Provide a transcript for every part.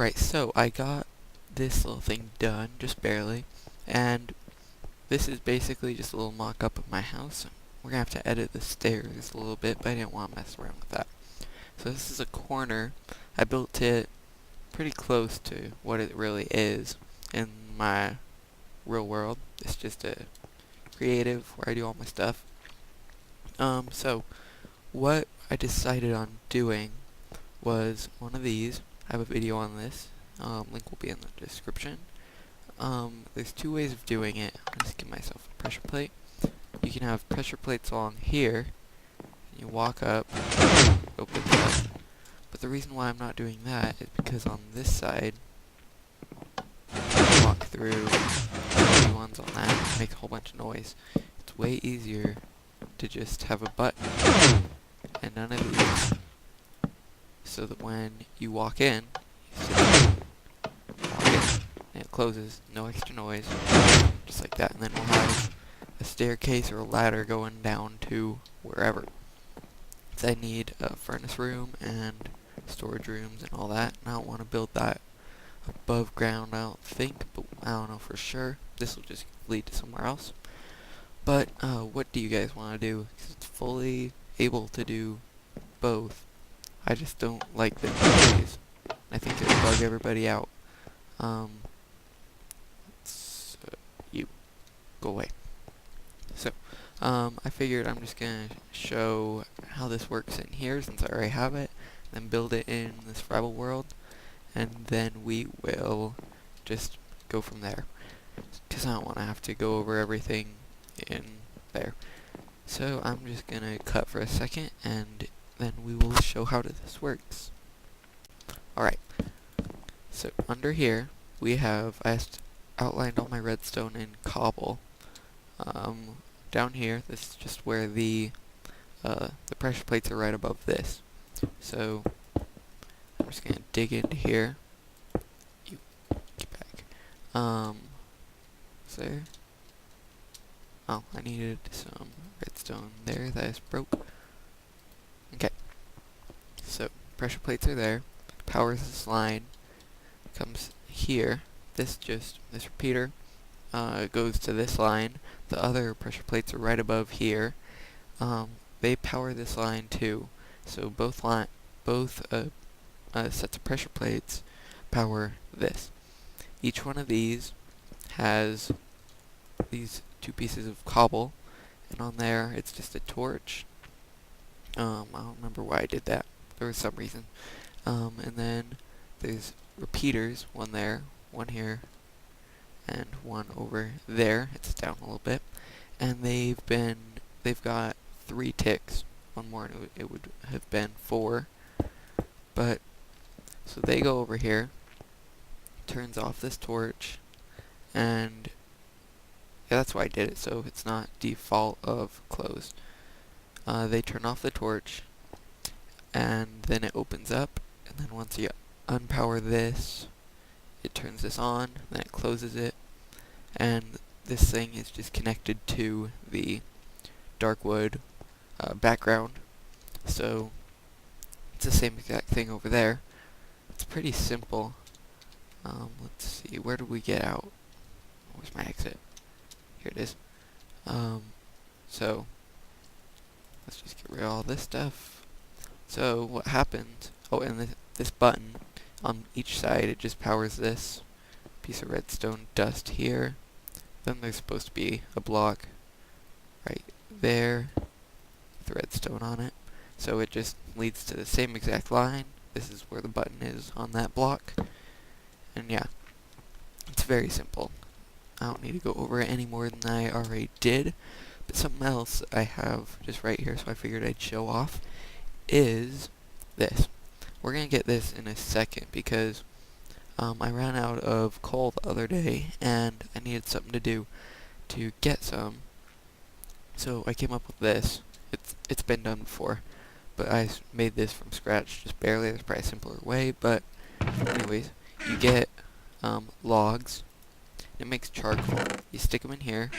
Alright, so I got this little thing done, just barely, and this is basically just a little mock-up of my house. We're gonna have to edit the stairs a little bit, but I didn't want to mess around with that. So this is a corner. I built it pretty close to what it really is in my real world. It's just a creative where I do all my stuff. So what I decided on doing was one of these. I have a video on this. Link will be in the description. There's two ways of doing it. I'll just give myself a pressure plate. You can have pressure plates along here. You walk up, opens up. But the reason why I'm not doing that is because on this side, you walk through the ones on that, it makes a whole bunch of noise. It's way easier to just have a button and none of these, so that when you walk in, you sit down, walk in, and it closes, no extra noise, just like that. And then we'll have a staircase or a ladder going down to wherever. So I need a furnace room and storage rooms and all that, and I don't want to build that above ground, I don't think, but I don't know for sure. This will just lead to somewhere else. But what do you guys want to do? 'Cause it's fully able to do both. I just don't like the noise. I think it'll bug everybody out. You go away. So I figured I'm just gonna show how this works in here since I already have it, then build it in this survival world, and then we will just go from there, because I don't want to have to go over everything in there. So I'm just gonna cut for a second, and then we will show how this works. Alright, so under here we have, I outlined all my redstone in cobble. Down here, this is just where the pressure plates are right above this. So I'm just gonna dig into here. You get back. So oh, I needed some redstone there that I just broke. Okay. So pressure plates are there. Powers this line. Comes here. This repeater goes to this line. The other pressure plates are right above here. They power this line too. So both sets of pressure plates power this. Each one of these has these two pieces of cobble, and on there it's just a torch. I don't remember why I did that. There was some reason. And then there's repeaters, one there, one here, and one over there. It's down a little bit, and they've got 3 ticks. One more and it would have been 4. But so they go over here, turns off this torch, and yeah, that's why I did it, so it's not default of closed. They turn off the torch, and then it opens up, and then once you unpower this, it turns this on, then it closes it, and this thing is just connected to the dark wood background. So it's the same exact thing over there. It's pretty simple. Let's see, where do we get out? Where's my exit? Here it is. So let's just get rid of all this stuff. So what happens? Oh, and this button on each side, it just powers this piece of redstone dust here. Then there's supposed to be a block right there with redstone on it. So it just leads to the same exact line. This is where the button is on that block. And yeah, it's very simple. I don't need to go over it any more than I already did. But something else I have just right here, so I figured I'd show off, is this. We're going to get this in a second because I ran out of coal the other day and I needed something to do to get some. So I came up with this. It's been done before, but I made this from scratch just barely. There's probably a simpler way, but anyways, you get logs. It makes charcoal. You stick them in here,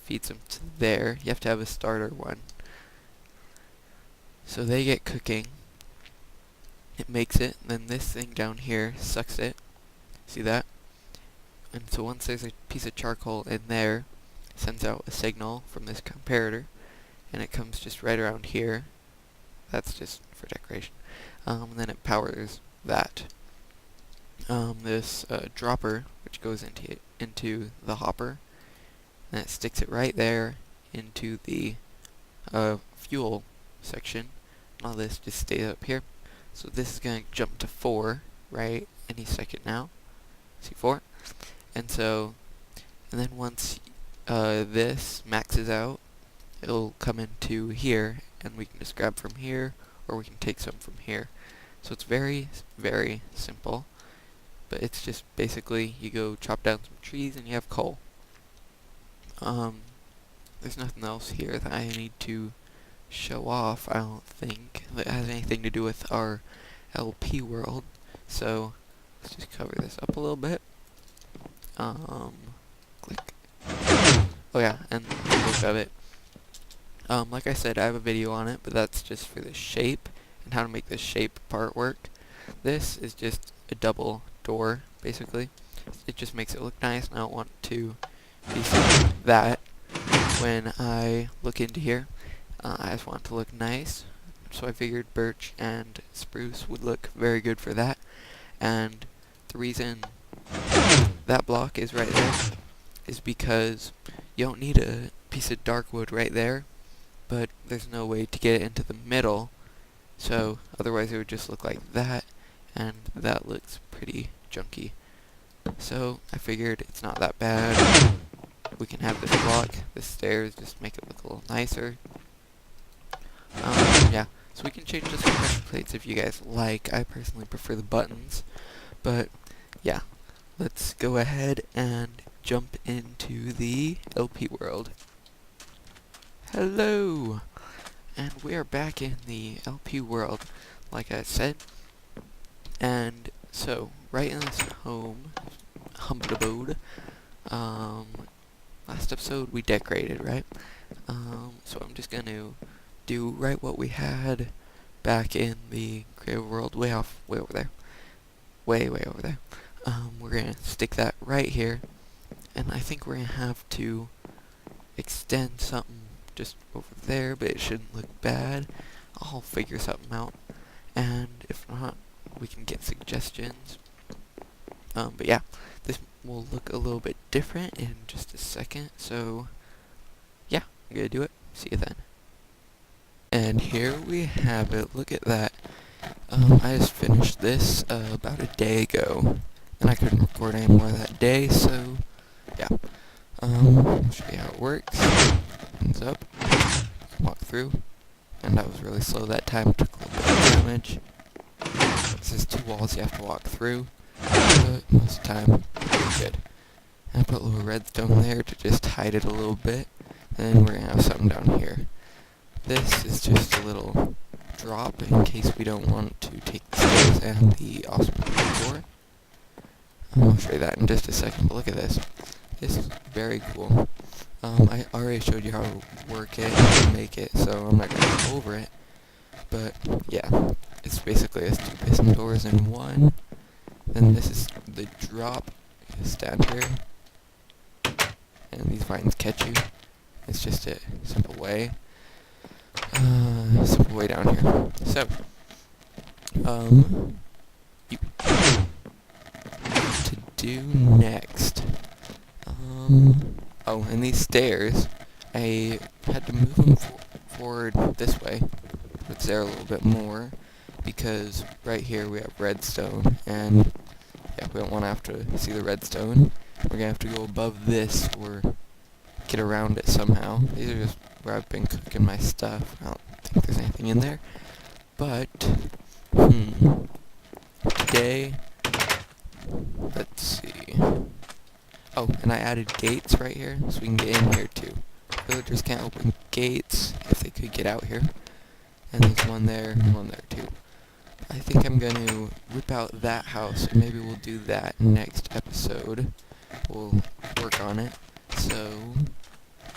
feeds them to there. You have to have a starter one. So they get cooking. it makes it, and then this thing down here sucks it. See that? And so once there's a piece of charcoal in there, it sends out a signal from this comparator, and it comes just right around here. That's just for decoration. And then it powers that. This dropper, which goes into the hopper, and it sticks it right there into the fuel section. And all this just stays up here. So this is going to jump to 4 right any second now. See 4? And then once this maxes out, it'll come into here, and we can just grab from here, or we can take some from here. So it's very, very simple, but it's just basically you go chop down some trees and you have coal. There's nothing else here that I need to show off, I don't think, that has anything to do with our LP world. So let's just cover this up a little bit. Click. Oh yeah, and look of it. Like I said, I have a video on it, but that's just for the shape and how to make the shape part work. This is just a double door, basically. It just makes it look nice, and I don't want to be seeing that when I look into here. I just want it to look nice, so I figured birch and spruce would look very good for that. And the reason that block is right there is because you don't need a piece of dark wood right there, but there's no way to get it into the middle, so otherwise it would just look like that, and that looks pretty junky. So I figured it's not that bad. We can have this block, the stairs, just make it look a little nicer. Yeah, so we can change this to pressure plates if you guys like. I personally prefer the buttons, but yeah, let's go ahead and jump into the LP world. Hello! And we are back in the LP world, like I said. And so, right in this humble abode, last episode we decorated, right? So I'm just gonna do right what we had back in the creative world, way over there. Way over there. We're gonna stick that right here, and I think we're gonna have to extend something just over there, but it shouldn't look bad. I'll figure something out, and if not, we can get suggestions. But yeah, this will look a little bit different in just a second, so yeah, I'm gonna do it. See you then. And here we have it. Look at that. I just finished this about a day ago, and I couldn't record any more that day, so yeah. I'll show you how it works. Hands up, walk through, and I was really slow that time, took a little bit of damage. This is 2 walls you have to walk through, but most of the time, pretty good. And I put a little redstone there to just hide it a little bit, and we're gonna have something down here. This is just a little drop in case we don't want to take the stairs and the awesome door. I'll show you that in just a second, but look at this. This is very cool. I already showed you how to work it and make it, so I'm not going to go over it. But yeah, it's basically just 2 piston doors in one. Then this is the drop. You stand here, and these vines catch you. It's just a simple way. Simple way down here. So, to do next. Oh, and these stairs, I had to move them forward this way, but there a little bit more, because right here we have redstone, and yeah, we don't want to have to see the redstone. We're gonna have to go above this or get around it somehow. These are just where I've been cooking my stuff. I don't think there's anything in there, but today, let's see. Oh, and I added gates right here, so we can get in here too. Villagers can't open gates if they could get out here. And there's one there and one there too. I think I'm going to rip out that house, and maybe we'll do that next episode. We'll work on it. So,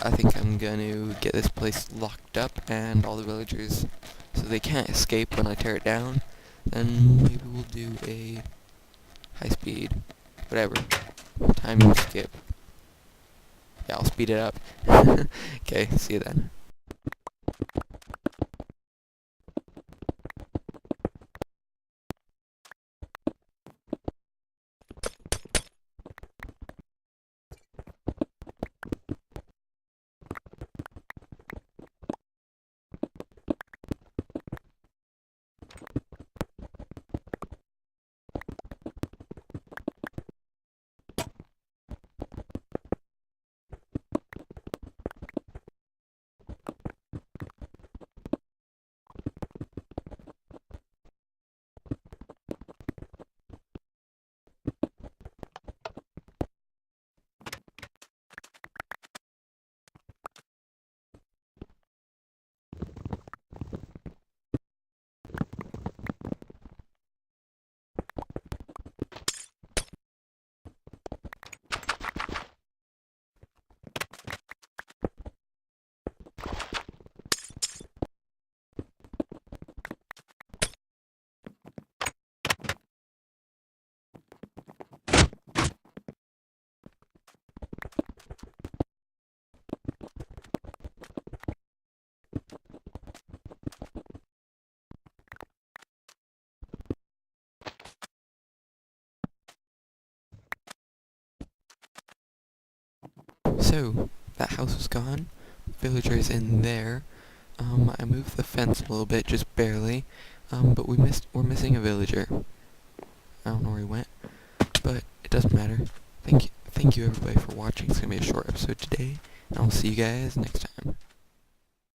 I think I'm going to get this place locked up and all the villagers, so they can't escape when I tear it down. Then maybe we'll do a high speed, whatever, time skip. Yeah, I'll speed it up. Okay, see you then. So, that house is gone. Villager's in there. I moved the fence a little bit, just barely. But we're missing a villager. I don't know where he went, but it doesn't matter. Thank you everybody for watching. It's gonna be a short episode today, and I'll see you guys next time.